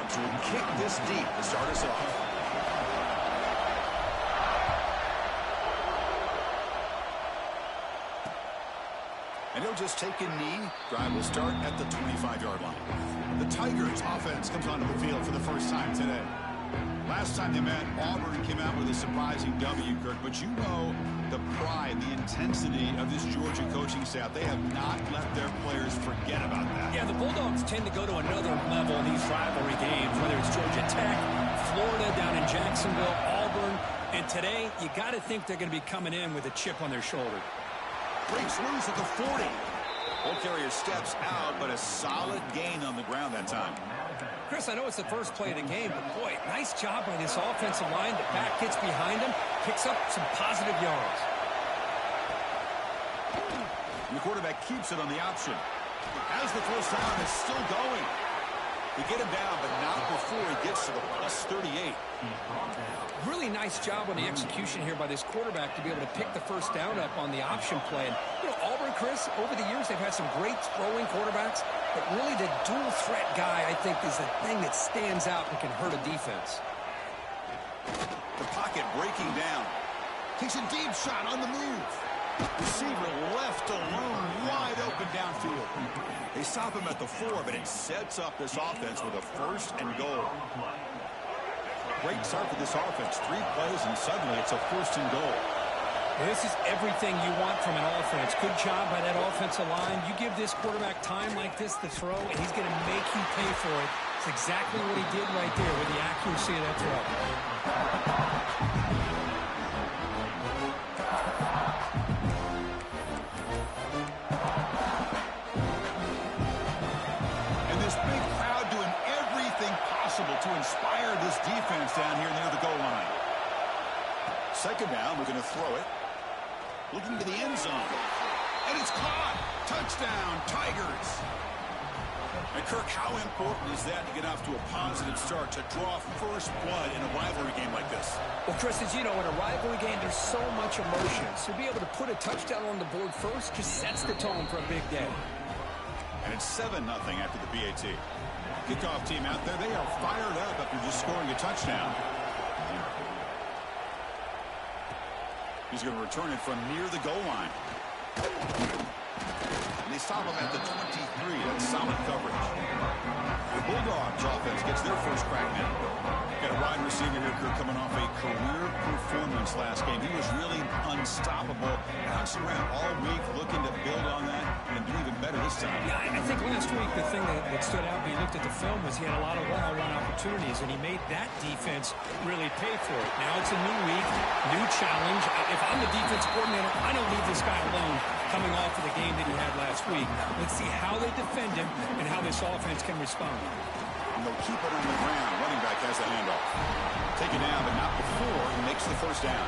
Bulldogs will kick this deep to start us off. And he'll just take a knee. Drive will start at the 25-yard line. The Tigers offense comes onto the field for the first time today. Last time they met, Auburn came out with a surprising W, Kirk. But you know the pride, the intensity of this Georgia coaching staff. They have not let their players forget about that. Yeah, the Bulldogs tend to go to another level in these rivalry games, whether it's Georgia Tech, Florida down in Jacksonville, Auburn. And today, you got to think they're going to be coming in with a chip on their shoulder. Breaks loose at the 40. Ball carrier steps out, but a solid gain on the ground that time. Chris, I know it's the first play of the game, but boy, nice job by this offensive line. The back gets behind him, picks up some positive yards. And the quarterback keeps it on the option. As the first down is still going. They get him down, but not before he gets to the plus 38. Really nice job on the execution here by this quarterback to be able to pick the first down up on the option play. And, you know, Auburn, Chris, over the years, they've had some great throwing quarterbacks, but really the dual threat guy, I think, is the thing that stands out and can hurt a defense. The pocket breaking down. Takes a deep shot on the move. Receiver left alone, wide open downfield. They stop him at the 4, but it sets up this offense with a first and goal. Great start for this offense. 3 plays, and suddenly it's a first and goal. This is everything you want from an offense. Good job by that offensive line. You give this quarterback time like this to throw, and he's going to make you pay for it. It's exactly what he did right there with the accuracy of that throw. To inspire this defense down here near the goal line. Second down, we're going to throw it. Looking to the end zone. And it's caught. Touchdown, Tigers. And Kirk, how important is that to get off to a positive start, to draw first blood in a rivalry game like this? Well, Chris, as you know, in a rivalry game, there's so much emotion. So to be able to put a touchdown on the board first just sets the tone for a big day. And it's 7-0 after the BAT. Kickoff team out there, they are fired up after just scoring a touchdown. He's going to return it from near the goal line. And they stop him at the 23. That's solid coverage. The Bulldogs offense gets their first crack now. Got a wide receiver here, Kirk, coming off a career performance last game. He was really unstoppable. Bouncing around all week, looking to build on that and do even better this time. Yeah, I think last week the thing that stood out when you looked at the film was he had a lot of one-on-one opportunities, and he made that defense really pay for it. Now it's a new week, new challenge. If I'm the defense coordinator, I don't leave this guy alone coming off of the game that he had last week. Let's see how they defend him and how this offense can respond. And they'll keep it on the ground. Running back has the handoff. Take it down, but not before he makes the first down.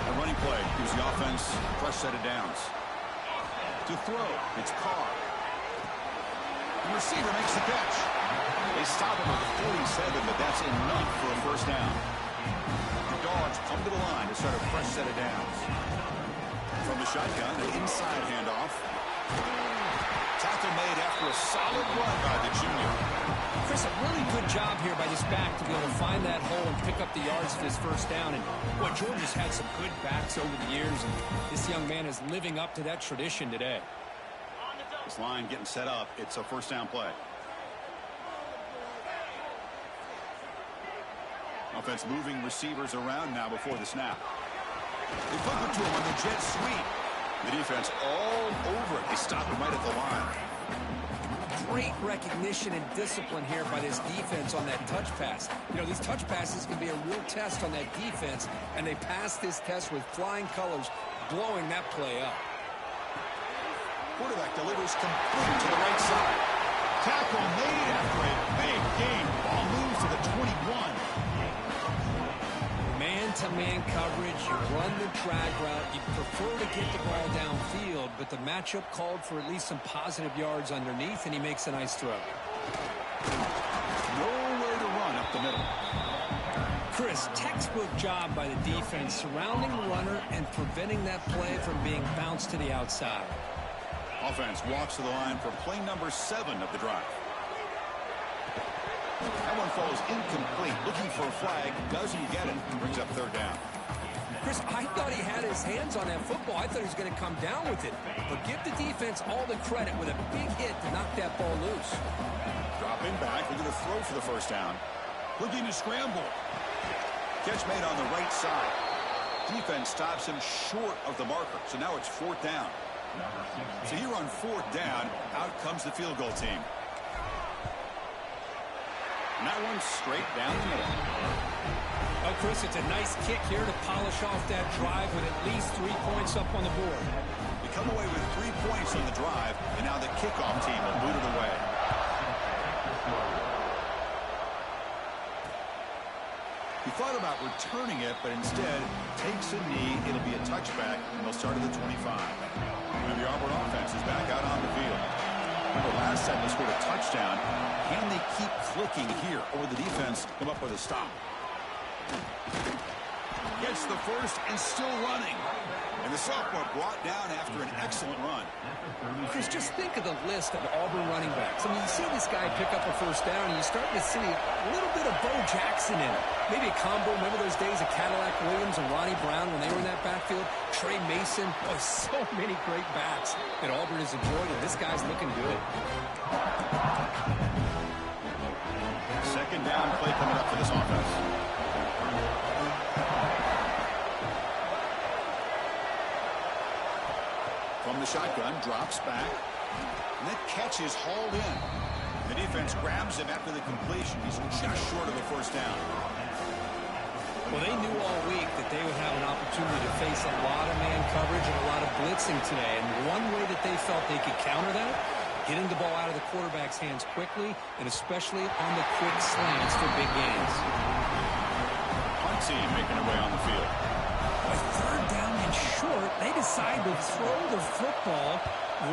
A running play gives the offense a fresh set of downs. To throw, it's Carr. The receiver makes the catch. They stop him at the 47, but that's enough for a first down. The Dogs come to the line to start a fresh set of downs. From the shotgun, the inside handoff. Tackle made after a solid run by the junior. Chris, a really good job here by this back to be able to find that hole and pick up the yards for his first down. And boy, Georgia's had some good backs over the years, and this young man is living up to that tradition today. This line getting set up. It's a first down play. Offense moving receivers around now before the snap. They flip it to him on the jet sweep. The defense all over it. They stop him right at the line. Great recognition and discipline here by this defense on that touch pass. You know, these touch passes can be a real test on that defense, and they passed this test with flying colors, blowing that play up. Quarterback delivers complete to the right side. Tackle made after a big game. Ball moves to the 21. Man-to-man coverage, you run the drag route, you prefer to get the ball downfield, but the matchup called for at least some positive yards underneath, and he makes a nice throw. Nowhere to run up the middle. Chris, textbook job by the defense surrounding the runner and preventing that play from being bounced to the outside. Offense walks to the line for play number 7 of the drive. That one falls incomplete. Looking for a flag. Doesn't get it. Brings up third down. Chris, I thought he had his hands on that football. I thought he was going to come down with it. But give the defense all the credit with a big hit to knock that ball loose. Dropping back. We're going to throw for the first down. Looking to scramble. Catch made on the right side. Defense stops him short of the marker. So now it's fourth down. So here on fourth down, out comes the field goal team. And that one's straight down the middle. Oh, Chris, it's a nice kick here to polish off that drive with at least 3 points up on the board. You come away with 3 points on the drive, and now the kickoff team will boot it away. He thought about returning it, but instead takes a knee. It'll be a touchback, and they'll start at the 25. And the Auburn offense is back out on the field. The last time they scored a touchdown. Can they keep clicking here, or will the defense come up with a stop? Gets the first and still running. And the sophomore brought down after an excellent run. Chris, just think of the list of Auburn running backs. I mean, you see this guy pick up a first down, and you're starting to see a little bit of Bo Jackson in it. Maybe a combo. Remember those days of Cadillac Williams and Ronnie Brown when they were in that backfield? Trey Mason. Oh, so many great backs that Auburn has enjoyed, and this guy's looking good. Second down play coming up for this offense. From the shotgun, drops back. And that catch is hauled in. The defense grabs him after the completion. He's just short of a first down. Well, they knew all week that they would have an opportunity to face a lot of man coverage and a lot of blitzing today. And one way that they felt they could counter that, getting the ball out of the quarterback's hands quickly, and especially on the quick slants for big gains. Punt team making their way on the field. With third down and short, they decide to throw the football,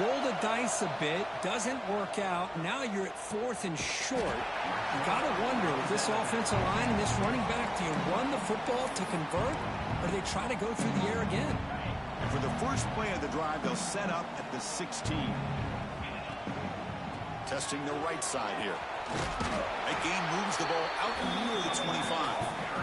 roll the dice a bit, doesn't work out. Now you're at fourth and short. You got to wonder, with this offensive line and this running back, do you run the football to convert, or do they try to go through the air again? And for the first play of the drive, they'll set up at the 16. Testing the right side here. That gain moves the ball out near the 25.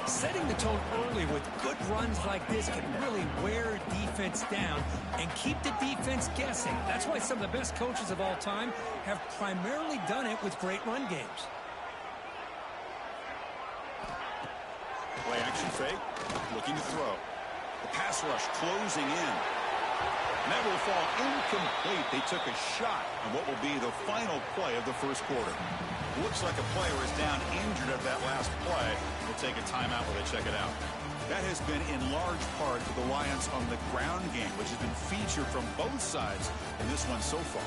Setting the tone early with good runs like this can really wear a defense down and keep the defense guessing. That's why some of the best coaches of all time have primarily done it with great run games. Play action fake, looking to throw. The pass rush closing in. And that will fall incomplete. They took a shot on what will be the final play of the first quarter. Looks like a player is down injured at that last play. We'll take a timeout while they check it out. That has been in large part the reliance on the ground game, which has been featured from both sides in this one so far.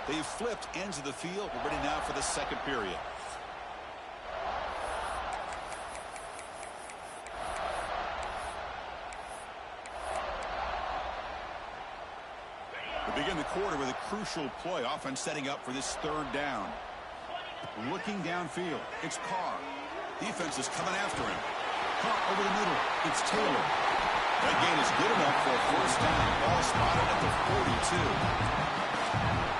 They've flipped ends of the field. We're ready now for the second period. Begin the quarter with a crucial play. Offense setting up for this third down. Looking downfield. It's Carr. Defense is coming after him. Caught over the middle. It's Taylor. That gain is good enough for a first down. Ball spotted at the 42.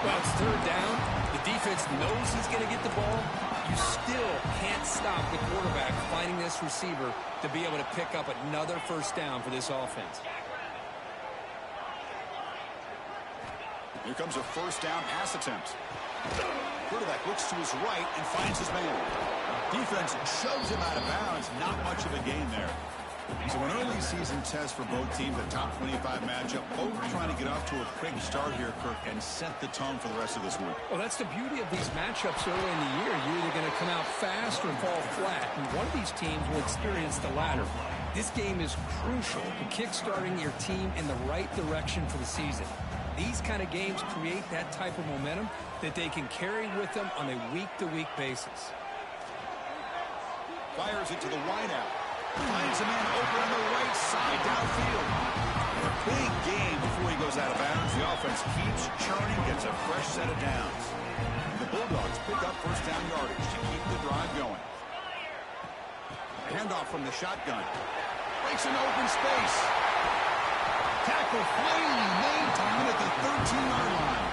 Well, it's third down. The defense knows he's going to get the ball. You still can't stop the quarterback finding this receiver to be able to pick up another first down for this offense. Here comes a first down pass attempt. Quarterback looks to his right and finds his man. Defense shoves him out of bounds. Not much of a gain there. So an early season test for both teams, a top 25 matchup. Both trying to get off to a quick start here, Kirk, and set the tone for the rest of this week. Well, that's the beauty of these matchups early in the year. You're either going to come out fast or fall flat. And one of these teams will experience the latter. This game is crucial to kickstarting your team in the right direction for the season. These kind of games create that type of momentum that they can carry with them on a week-to-week basis. Fires it to the wideout. Finds a man open on the right side downfield. A big game before he goes out of bounds. The offense keeps churning, gets a fresh set of downs. And the Bulldogs pick up first down yardage to keep the drive going. Handoff from the shotgun. Breaks an open space. Tackle finally made to win at the 13-yard line.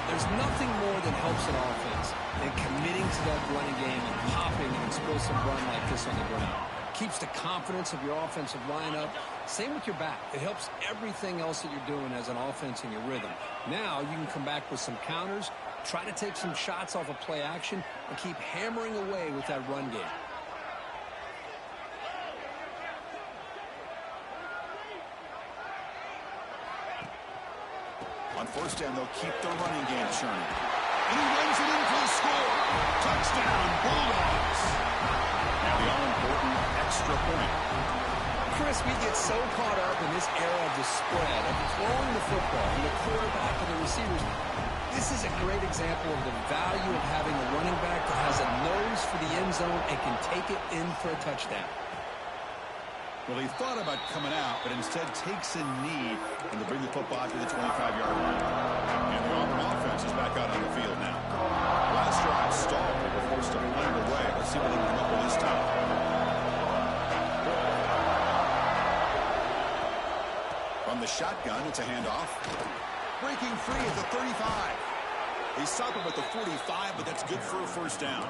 There's nothing more that helps an offense than committing to that running game and popping an explosive run like this on the ground. Keeps the confidence of your offensive line up. Same with your back. It helps everything else that you're doing as an offense in your rhythm. Now you can come back with some counters, try to take some shots off of play action, and keep hammering away with that run game. On first down, they'll keep the running game churning. And he runs it in for the score. Touchdown, Bulldogs. Now the all-important extra point. Chris, we get so caught up in this era of the spread, of throwing the football, and the quarterback and the receivers. This is a great example of the value of having a running back that has a nose for the end zone and can take it in for a touchdown. Well, he thought about coming out, but instead takes a knee and to bring the football to the 25-yard line. And the Auburn offense is back out on the field now. Last drive stalled. They were forced to punt it away. Let's see what they can come up with this time. From the shotgun, it's a handoff. Breaking free at the 35. They stop him at the 45, but that's good for a first down.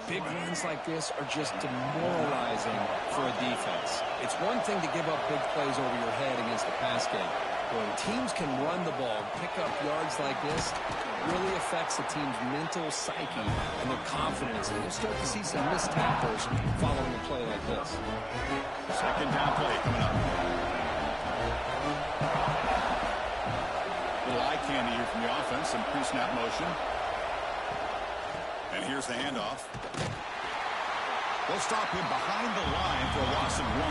Big runs like this are just demoralizing for a defense. It's one thing to give up big plays over your head against the pass game. When teams can run the ball, pick up yards like this, it really affects the team's mental psyche and their confidence. And you'll start to see some missed tackles following a play like this. Second down play coming up. Little eye candy here from the offense, some pre-snap motion. And here's the handoff. They'll stop him behind the line for a loss of 1.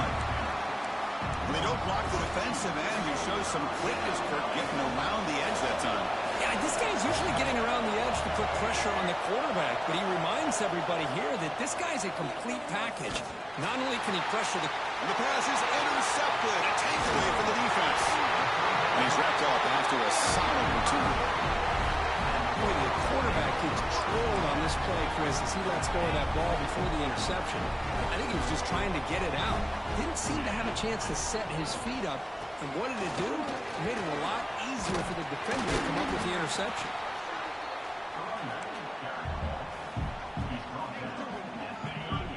When they don't block the defensive end, he shows some quickness for getting around the edge that time. Yeah, this guy's usually getting around the edge to put pressure on the quarterback, but he reminds everybody here that this guy's a complete package. Not only can he pressure the... And the pass is intercepted. A takeaway for the defense. And he's wrapped up after a solid return. Boy, the quarterback gets trolled on this play, Chris, as he lets go of that ball before the interception. I think he was just trying to get it out. Didn't seem to have a chance to set his feet up. And what did it do? It made it a lot easier for the defender to come up with the interception.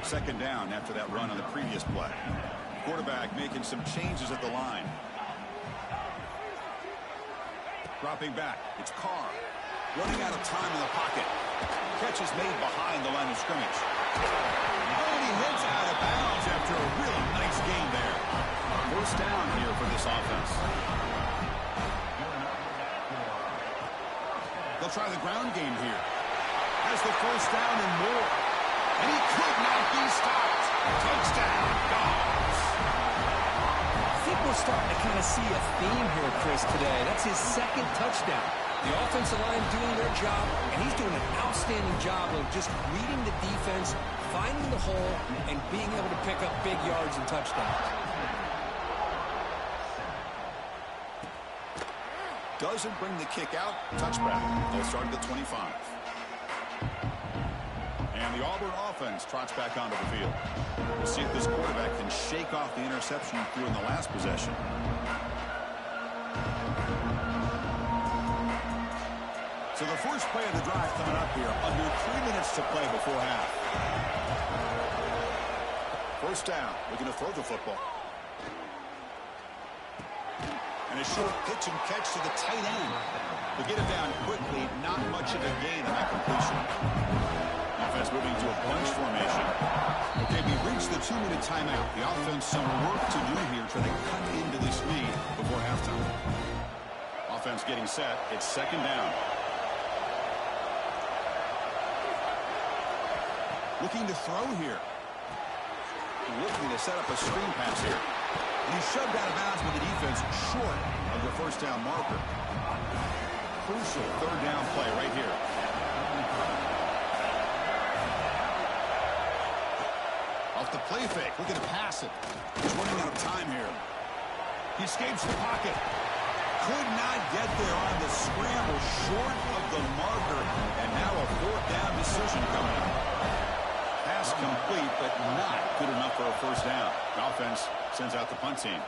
Second down after that run on the previous play. Quarterback making some changes at the line. Dropping back. It's Carr. Running out of time in the pocket. Catch is made behind the line of scrimmage. Oh, and he heads out of bounds after a really nice gain there. First down here for this offense. They'll try the ground game here. Has the first down and more. And he could not be stopped. Touchdown, Dogs. I think we're starting to kind of see a theme here, Chris, today. That's his second touchdown. The offensive line doing their job, and he's doing an outstanding job of just reading the defense, finding the hole, and being able to pick up big yards and touchdowns. Doesn't bring the kick out. Touchback. They'll start at the 25. And the Auburn offense trots back onto the field. We'll see if this quarterback can shake off the interception he threw in the last possession. So the first play of the drive coming up here. Under 3 minutes to play before half. First down. Looking to throw the football. And a short pitch and catch to the tight end. They'll get it down quickly. Not much of a gain on that completion. Offense moving to a bunch formation. Okay, we reached the 2-minute timeout. The offense some work to do here trying to cut into this lead before halftime. Offense getting set. It's second down. Looking to throw here. Looking to set up a screen pass here. And he's shoved out of bounds with the defense short of the first down marker. Crucial third down play right here. Off the play fake. Looking to pass it. He's running out of time here. He escapes the pocket. Could not get there on the scramble, short of the marker. And now a fourth down decision coming up. Pass complete, but not good enough for a first down. The offense sends out the punt team.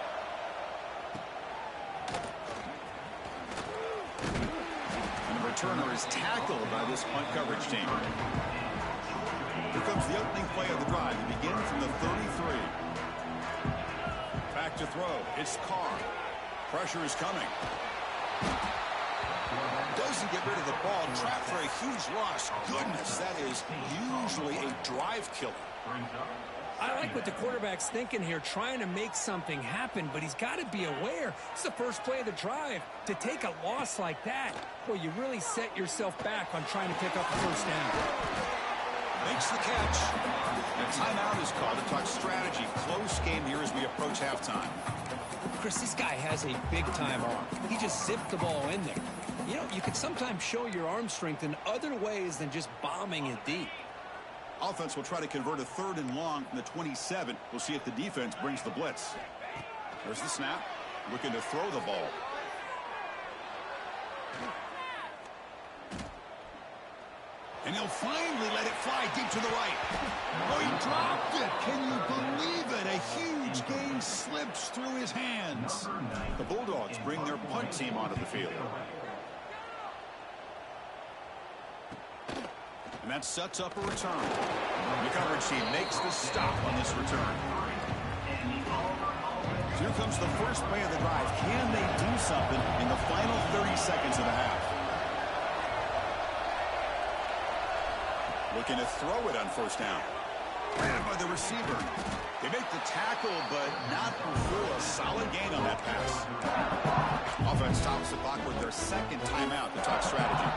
returner is tackled by this punt coverage team. Here comes the opening play of the drive. It begins from the 33. Back to throw. It's Carr. Pressure is coming. Doesn't get rid of the ball. Trapped for a huge loss. Goodness, that is usually a drive killer. I like what the quarterback's thinking here, trying to make something happen, but he's got to be aware. It's the first play of the drive. To take a loss like that, well, you really set yourself back on trying to pick up a first down. Makes the catch. And a timeout is called to talk strategy. Close game here as we approach halftime. Chris, this guy has a big-time arm. He just zipped the ball in there. You know, you can sometimes show your arm strength in other ways than just bombing it deep. Offense will try to convert a 3rd and long from the 27. We'll see if the defense brings the blitz. There's the snap. Looking to throw the ball. And he'll finally let it fly deep to the right. Oh, he dropped it. Can you believe it? A huge gain slips through his hands. The Bulldogs bring their punt team onto the field. And that sets up a return. The coverage team makes the stop on this return. Here comes the first play of the drive. Can they do something in the final 30 seconds of the half? Looking to throw it on first down. Ran by the receiver. They make the tackle, but not before a solid gain on that pass. Offense stops the clock with their second timeout to talk strategy.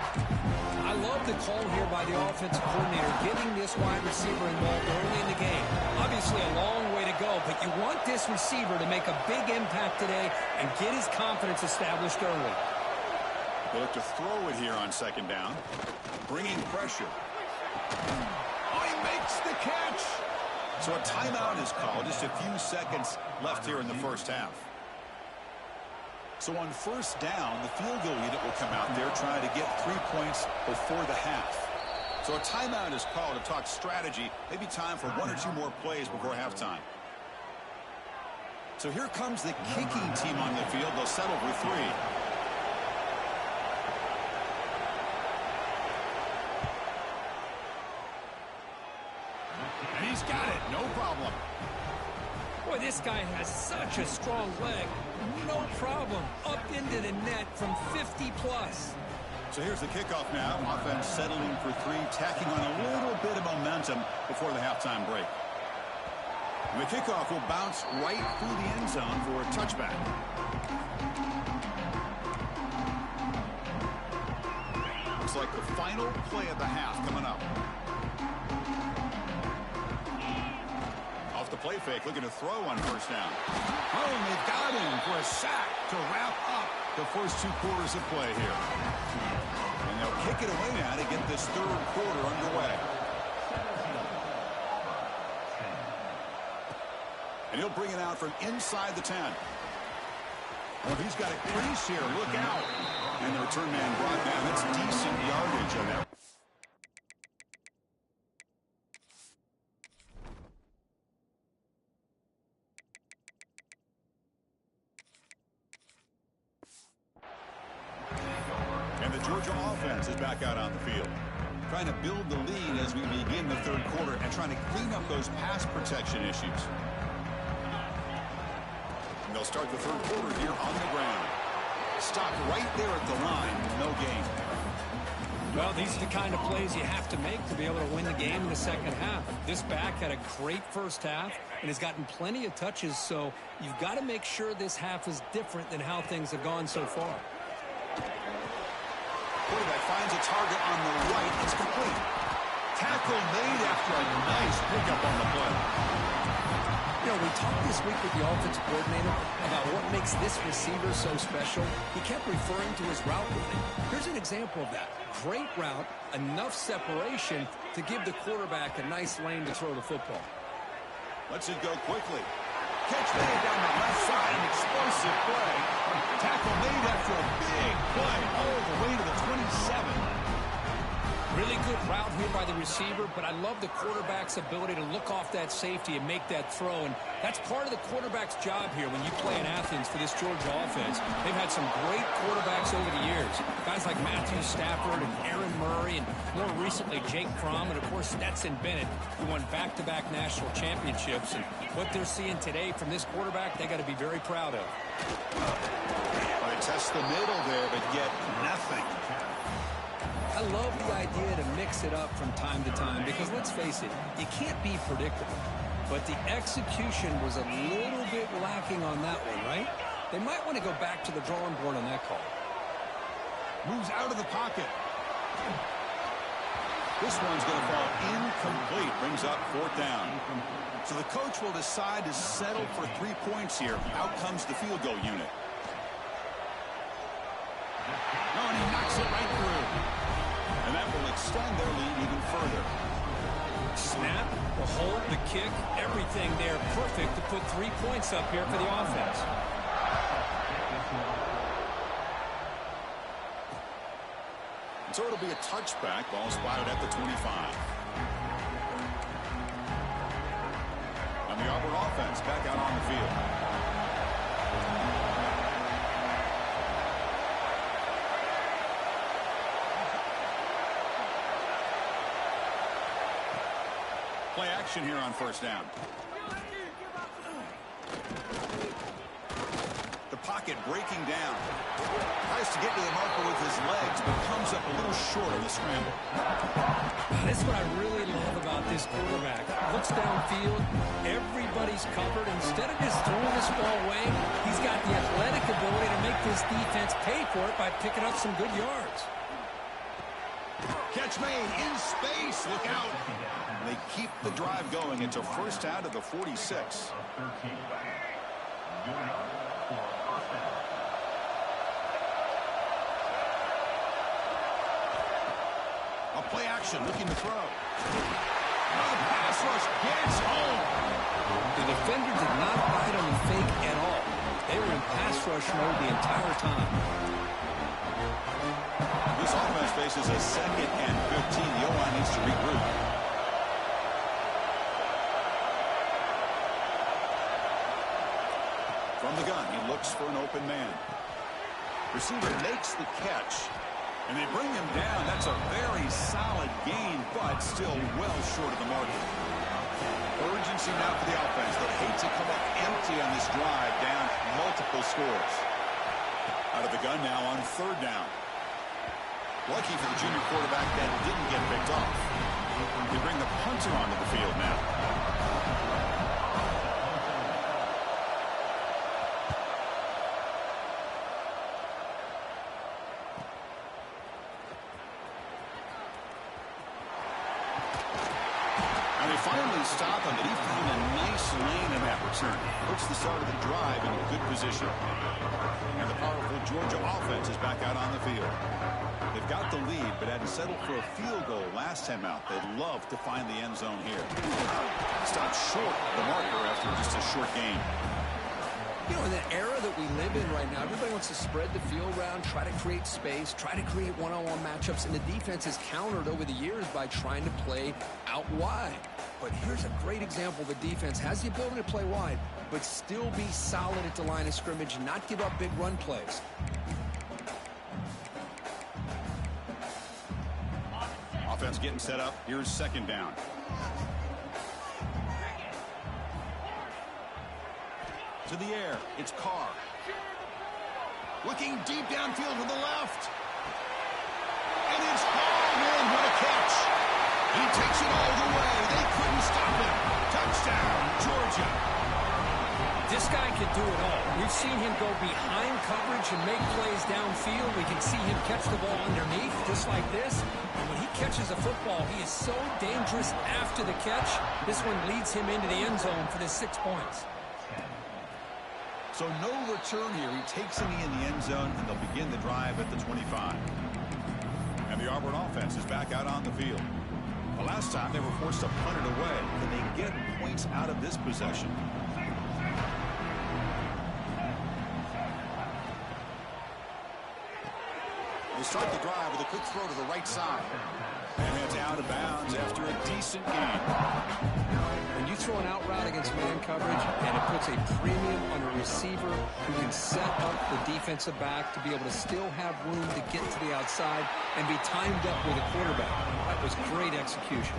I love the call here by the offensive coordinator, getting this wide receiver involved early in the game. Obviously a long way to go, but you want this receiver to make a big impact today and get his confidence established early. They look to throw it here on second down. Bringing pressure. Oh, he makes the catch. So a timeout is called. Just a few seconds left here in the first half. So on first down, the field goal unit will come out there trying to get 3 points before the half. So a timeout is called to talk strategy. Maybe time for 1 or 2 more plays before halftime. So here comes the kicking team on the field. They'll settle for 3. And he's got it. No problem. Boy, this guy has such a strong leg. No problem. Up into the net from 50 plus. So here's the kickoff now. Offense settling for 3, tacking on a little bit of momentum before the halftime break. And the kickoff will bounce right through the end zone for a touchback. Looks like the final play of the half coming up. Off the play fake, looking to throw on first down. Oh, and they've got him for a sack to wrap up the first 2 quarters of play here. And they'll kick it away now to get this 3rd quarter underway. And he'll bring it out from inside the 10. Well, he's got a crease here. Look out. And the return man brought down. That's decent yardage on that. And the Georgia offense is back out on the field. Trying to build the lead as we begin the 3rd quarter and trying to clean up those pass protection issues. And they'll start the 3rd quarter here on the ground. Stop right there at the line with no gain. Well, these are the kind of plays you have to make to be able to win the game in the second half. This back had a great first half and has gotten plenty of touches, so you've got to make sure this half is different than how things have gone so far. Quarterback finds a target on the right. It's complete. Tackle made after a nice pickup on the play. You know, we talked this week with the offensive coordinator about what makes this receiver so special. He kept referring to his route running. Here's an example of that. Great route, enough separation to give the quarterback a nice lane to throw the football. Lets it go quickly. Catch made down the left side. An explosive play. Tackle made after a big play all the way to the 27. Really good route here by the receiver, but I love the quarterback's ability to look off that safety and make that throw. And that's part of the quarterback's job here when you play in Athens for this Georgia offense. They've had some great quarterbacks over the years. Guys like Matthew Stafford and Aaron Murray, and more recently Jake Fromm, and of course Stetson Bennett, who won back-to-back national championships. And what they're seeing today from this quarterback, they got to be very proud of. They test the middle there, but yet nothing. I love the idea to mix it up from time to time because, let's face it, you can't be predictable. But the execution was a little bit lacking on that one, right? They might want to go back to the drawing board on that call. Moves out of the pocket. This one's going to fall incomplete. Brings up 4th down. So the coach will decide to settle for 3 points here. Out comes the field goal unit. Oh, and he knocks it right through. And that will extend their lead even further. Snap, the hold, the kick, everything there perfect to put 3 points up here for the offense. So it'll be a touchback. Ball spotted at the 25. And the Auburn offense back out on the field. Play action here on 1st down. The pocket breaking down. Tries to get to the marker with his legs, but comes up a little short on the scramble. This is what I really love about this quarterback. Looks downfield, everybody's covered. Instead of just throwing this ball away, he's got the athletic ability to make this defense pay for it by picking up some good yards. Catch made in space. Look out. They keep the drive going. It's a 1st down to the 46. A play action looking to throw. Oh, the pass rush gets home. The defender did not bite on the fake at all. They were in pass rush mode the entire time. This offense faces a 2nd and 15. The O-line needs to regroup. From the gun, he looks for an open man. Receiver makes the catch. And they bring him down. That's a very solid gain, but still well short of the market. Urgency now for the offense. They hate to come up empty on this drive, down multiple scores. Out of the gun now on 3rd down. Lucky for the junior quarterback that didn't get picked off. They bring the punter onto the field now. Finally stop him, but he found a nice lane in that return. Puts the start of the drive in a good position. And the powerful Georgia offense is back out on the field. They've got the lead, but had to settle for a field goal last time out. They'd love to find the end zone here. Stopped short of the marker after just a short game. You know, in the era that we live in right now, everybody wants to spread the field around, try to create space, try to create one-on-one matchups, and the defense has countered over the years by trying to play out wide. But here's a great example. The defense has the ability to play wide, but still be solid at the line of scrimmage and not give up big run plays. Offense getting set up. Here's 2nd down. To the air. It's Carr. Looking deep downfield to the left. And it's hauled in. What a catch. He takes it all the way. They couldn't stop him. Touchdown, Georgia. This guy can do it all. We've seen him go behind coverage and make plays downfield. We can see him catch the ball underneath, just like this. And when he catches a football, he is so dangerous after the catch. This one leads him into the end zone for the 6 points. So no return here. He takes a knee in the end zone, and they'll begin the drive at the 25. And the Auburn offense is back out on the field. The last time they were forced to punt it away. Can they get points out of this possession? They start the drive with a quick throw to the right side. And it's out of bounds after a decent gain. When you throw an out route against man coverage, and it puts a premium on a receiver who can set up the defensive back to be able to still have room to get to the outside and be timed up with a quarterback. That was great execution.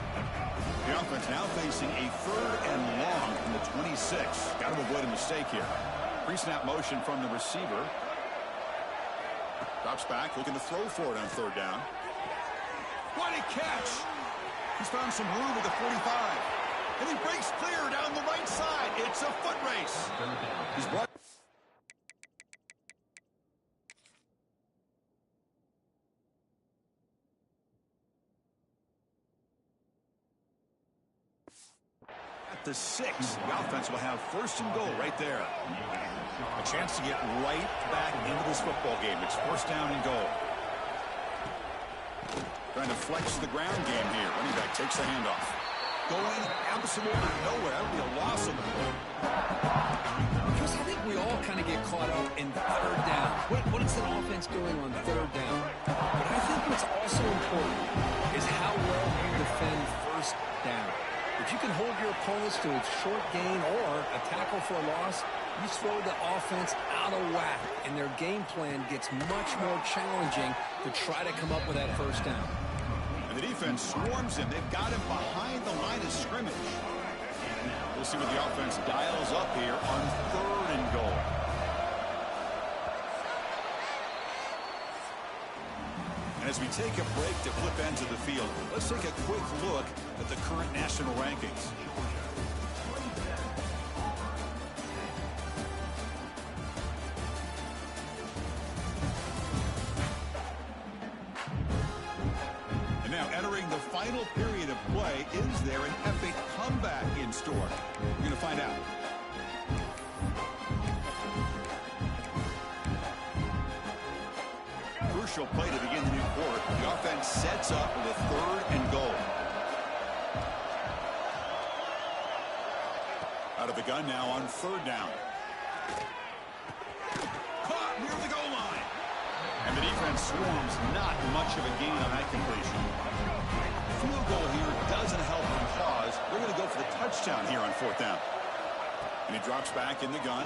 The offense now facing a 3rd and long from the 26. Got to avoid a mistake here. Pre-snap motion from the receiver. Drops back, looking to throw for it on 3rd down. What a catch! He's found some room at the 45. And he breaks clear down the right side. It's a foot race. He's brought at the 6. The offense will have 1st and goal right there. A chance to get right back into this football game. It's 1st down and goal. Trying to flex the ground game here. Running back takes the handoff. Going absolutely nowhere. That would be a loss of the ball. Chris, I think we all kind of get caught up in 3rd down. What is an offense doing on 3rd down? But I think what's also important is how well you defend 1st down. If you can hold your opponents to a short gain or a tackle for a loss, you throw the offense out of whack, and their game plan gets much more challenging to try to come up with that 1st down. And the defense swarms him. They've got him behind the line of scrimmage. We'll see what the offense dials up here on 3rd and goal. And as we take a break to flip ends of the field, let's take a quick look at the current national rankings. And now entering the final period of play, is there an epic comeback in store? We're going to find out. Crucial play to begin the new quarter. The offense sets up with a 3rd and goal. Out of the gun now on 3rd down. Caught near the goal line. And the defense swarms, not much of a gain on that completion. Field goal here doesn't help the cause. They're going to go for the touchdown here on 4th down. And he drops back in the gun.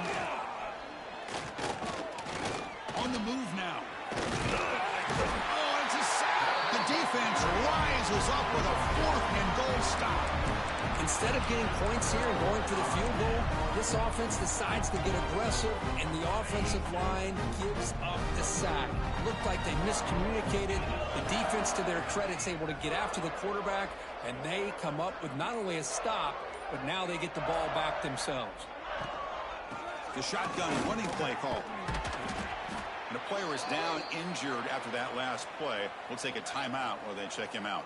On the move now. Oh, it's a sack. The defense rises up with a 4th and goal stop. Instead of getting points here and going for the field goal, this offense decides to get aggressive, and the offensive line gives up the sack. Looked like they miscommunicated. The defense, to their credit, is able to get after the quarterback, and they come up with not only a stop, but now they get the ball back themselves. The shotgun running play call. And the player is down injured after that last play. We'll take a timeout while they check him out.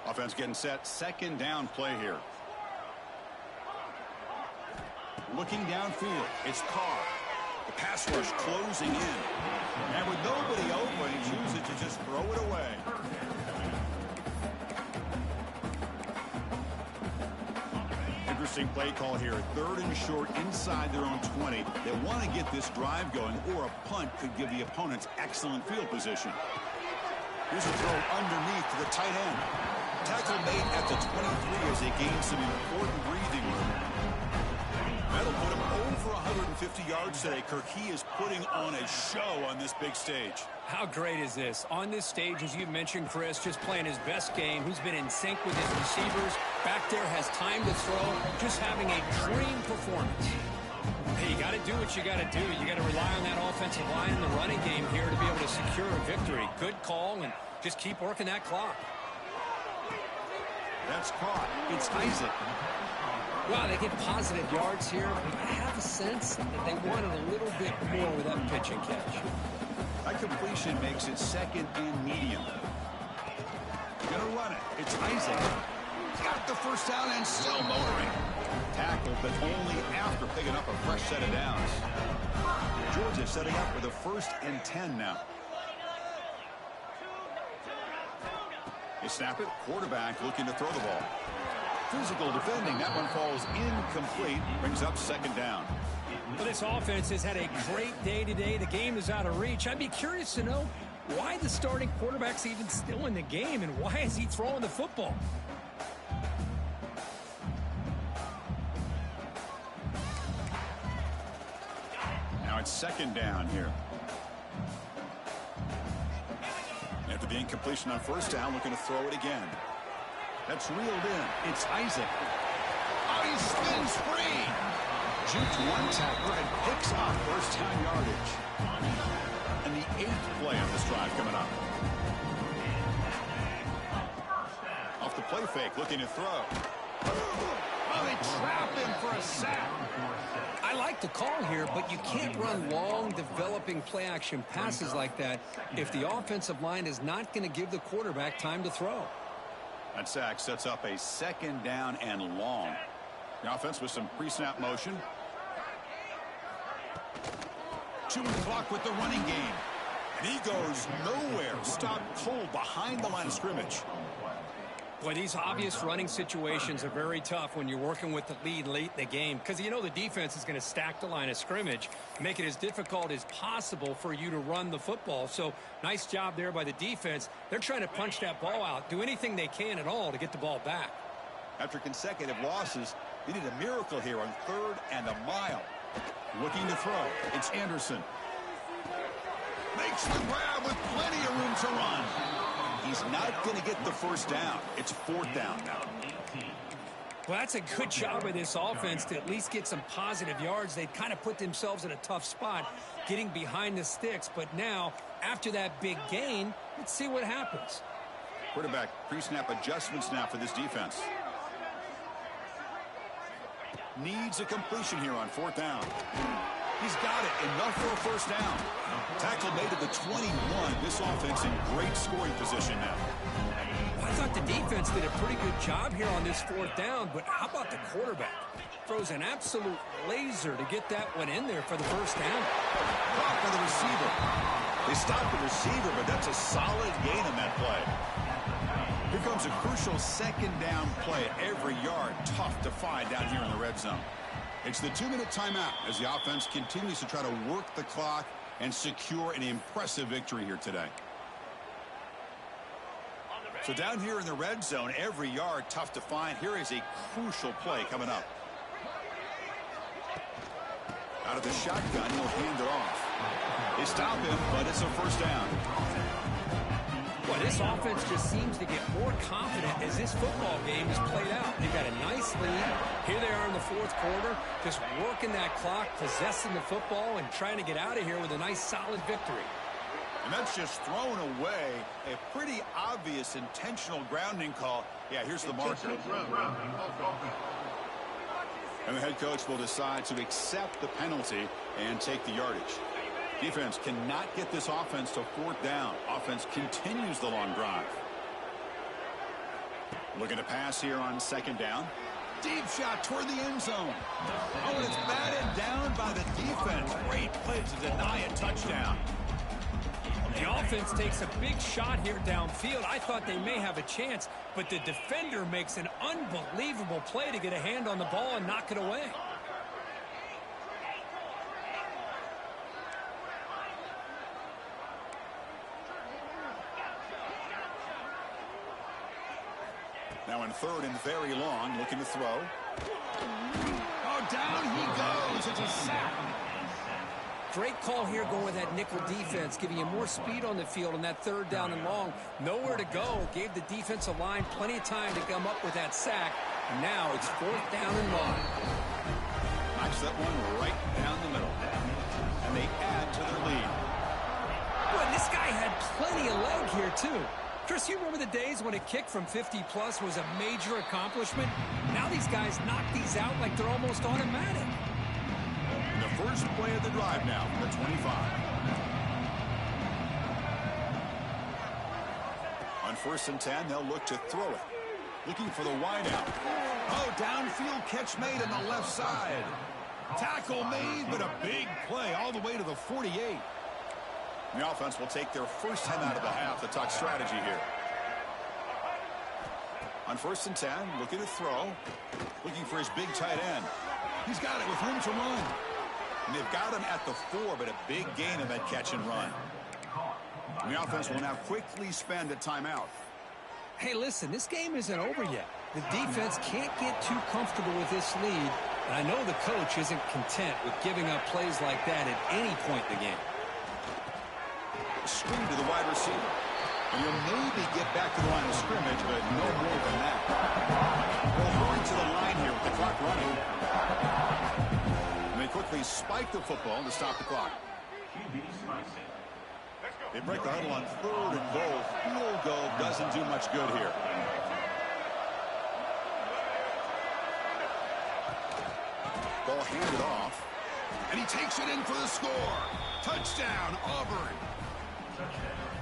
Offense getting set. 2nd down play here. Looking downfield. It's Carr. The pass rush closing in. And with nobody open, he chooses to just throw it away. Interesting play call here. 3rd and short inside their own 20. They want to get this drive going, or a punt could give the opponents excellent field position. Here's a throw underneath to the tight end. Tackle made at the 23 as they gain some important breathing room. That'll put him over 150 yards today. Kirk, he is putting on a show on this big stage. How great is this? On this stage, as you mentioned, Chris, just playing his best game. Who's been in sync with his receivers. Back there has time to throw. Just having a dream performance. Hey, you got to do what you got to do. You got to rely on that offensive line in the running game here to be able to secure a victory. Good call, and just keep working that clock. That's caught. It's Isaac. Wow, they get positive yards here. I have a sense that they wanted a little bit more with that pitch and catch. That completion makes it 2nd and medium. Gonna run it. It's Isaac. Got the 1st down and still motoring. Tackled, but only after picking up a fresh set of downs. Georgia setting up with a 1st and 10 now. They snap it. Quarterback looking to throw the ball. Physical defending. That one falls incomplete. Brings up 2nd down. Well, this offense has had a great day today. The game is out of reach. I'd be curious to know why the starting quarterback's even still in the game, and why is he throwing the football? Now it's second down here. After the incompletion on first down, looking to throw it again. That's reeled in. It's Isaac. Oh, he spins free. Jukes one tackler and picks up first down yardage. And the 8th play on this drive coming up. Off the play fake, looking to throw. Oh, they trap him for a sack. I like the call here, but you can't run long, developing play-action passes like that if the offensive line is not going to give the quarterback time to throw. That sack sets up a second down and long. The offense with some pre-snap motion. Chewing clock with the running game. And he goes nowhere. Stopped cold behind the line of scrimmage. Boy, these obvious running situations are very tough when you're working with the lead late in the game, because you know the defense is going to stack the line of scrimmage, make it as difficult as possible for you to run the football. So nice job there by the defense. They're trying to punch that ball out, do anything they can at all to get the ball back. After consecutive losses, they need a miracle here on 3rd and a mile. Looking to throw. It's Anderson. Makes the grab with plenty of room to run. He's not going to get the first down. It's 4th down now. Well, that's a good job by this offense to at least get some positive yards. They've kind of put themselves in a tough spot getting behind the sticks. But now, after that big gain, let's see what happens. Quarterback pre-snap adjustments now for this defense. Needs a completion here on 4th down. He's got it. Enough for a first down. Tackle made at the 21. This offense in great scoring position now. I thought the defense did a pretty good job here on this 4th down, but how about the quarterback? Throws an absolute laser to get that one in there for the first down. Caught by the receiver. They stopped the receiver, but that's a solid gain on that play. Here comes a crucial second down play. Every yard tough to find down here in the red zone. It's the 2-minute timeout as the offense continues to try to work the clock and secure an impressive victory here today. So down here in the red zone, every yard tough to find. Here is a crucial play coming up. Out of the shotgun, he'll hand it off. They stop him, but it's a first down. Well, this offense just seems to get more confident as this football game is played out. They've got a nice lead. Here they are in the 4th quarter, just working that clock, possessing the football, and trying to get out of here with a nice, solid victory. And that's just thrown away. A pretty obvious intentional grounding call. Yeah, here's the marker. And the head coach will decide to accept the penalty and take the yardage. Defense cannot get this offense to 4th down. Offense continues the long drive. Looking to pass here on 2nd down. Deep shot toward the end zone. Oh, and it's batted down by the defense. Great play to deny a touchdown. The offense takes a big shot here downfield. I thought they may have a chance, but the defender makes an unbelievable play to get a hand on the ball and knock it away. Now in 3rd and very long, looking to throw. Oh, down he goes. It's a sack. Great call here going with that nickel defense, giving you more speed on the field on that 3rd down and long. Nowhere to go. Gave the defensive line plenty of time to come up with that sack. And now it's 4th down and long. Knocks that one right down the middle. And they add to their lead. Boy, this guy had plenty of leg here, too. Chris, you remember the days when a kick from 50-plus was a major accomplishment? Now these guys knock these out like they're almost automatic. The first play of the drive now from the 25. On 1st and 10, they'll look to throw it. Looking for the wideout. Oh, downfield catch made on the left side. Tackle made, but a big play all the way to the 48. The offense will take their first time out of the half to talk strategy here. On 1st and 10, looking to throw. Looking for his big tight end. He's got it with room to run. And they've got him at the 4, but a big gain in that catch and run. And the offense will now quickly spend a timeout. Hey, listen, this game isn't over yet. The defense can't get too comfortable with this lead, and I know the coach isn't content with giving up plays like that at any point in the game. Screen to the wide receiver. And he'll maybe get back to the line of scrimmage, but no more than that. They'll hurry to the line here with the clock running. And they quickly spike the football to stop the clock. They break the huddle on 3rd and goal. Field goal doesn't do much good here. Ball handed off. And he takes it in for the score. Touchdown, Auburn.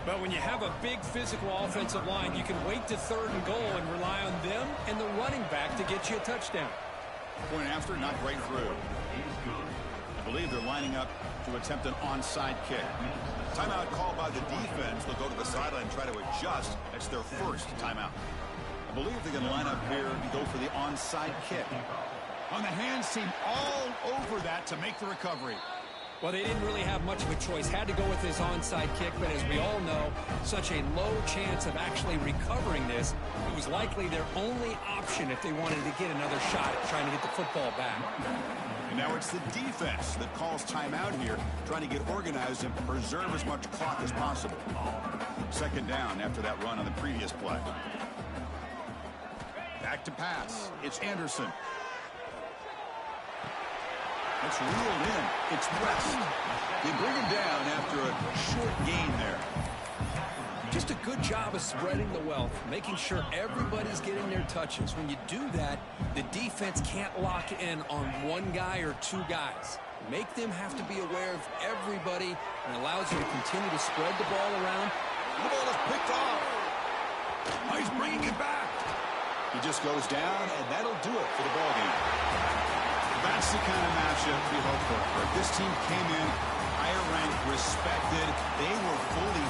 But when you have a big physical offensive line, you can wait to 3rd and goal and rely on them and the running back to get you a touchdown. Point after, not right through. I believe they're lining up to attempt an onside kick. Timeout called by the defense. They'll go to the sideline and try to adjust. That's their first timeout. I believe they're going to line up here and go for the onside kick. On the hands team all over that to make the recovery. Well, they didn't really have much of a choice. Had to go with his onside kick, but as we all know, such a low chance of actually recovering this. It was likely their only option if they wanted to get another shot at trying to get the football back. And now it's the defense that calls timeout here, trying to get organized and preserve as much clock as possible. 2nd down after that run on the previous play. Back to pass. It's Anderson. It's reeled in. It's pressed. They bring him down after a short gain there. Just a good job of spreading the wealth, making sure everybody's getting their touches. When you do that, the defense can't lock in on one guy or 2 guys. Make them have to be aware of everybody and allows you to continue to spread the ball around. The ball is picked off. Oh, he's bringing it back. He just goes down, and that'll do it for the ball game. That's the kind of matchup we hope for. This team came in higher ranked, respected. They were fully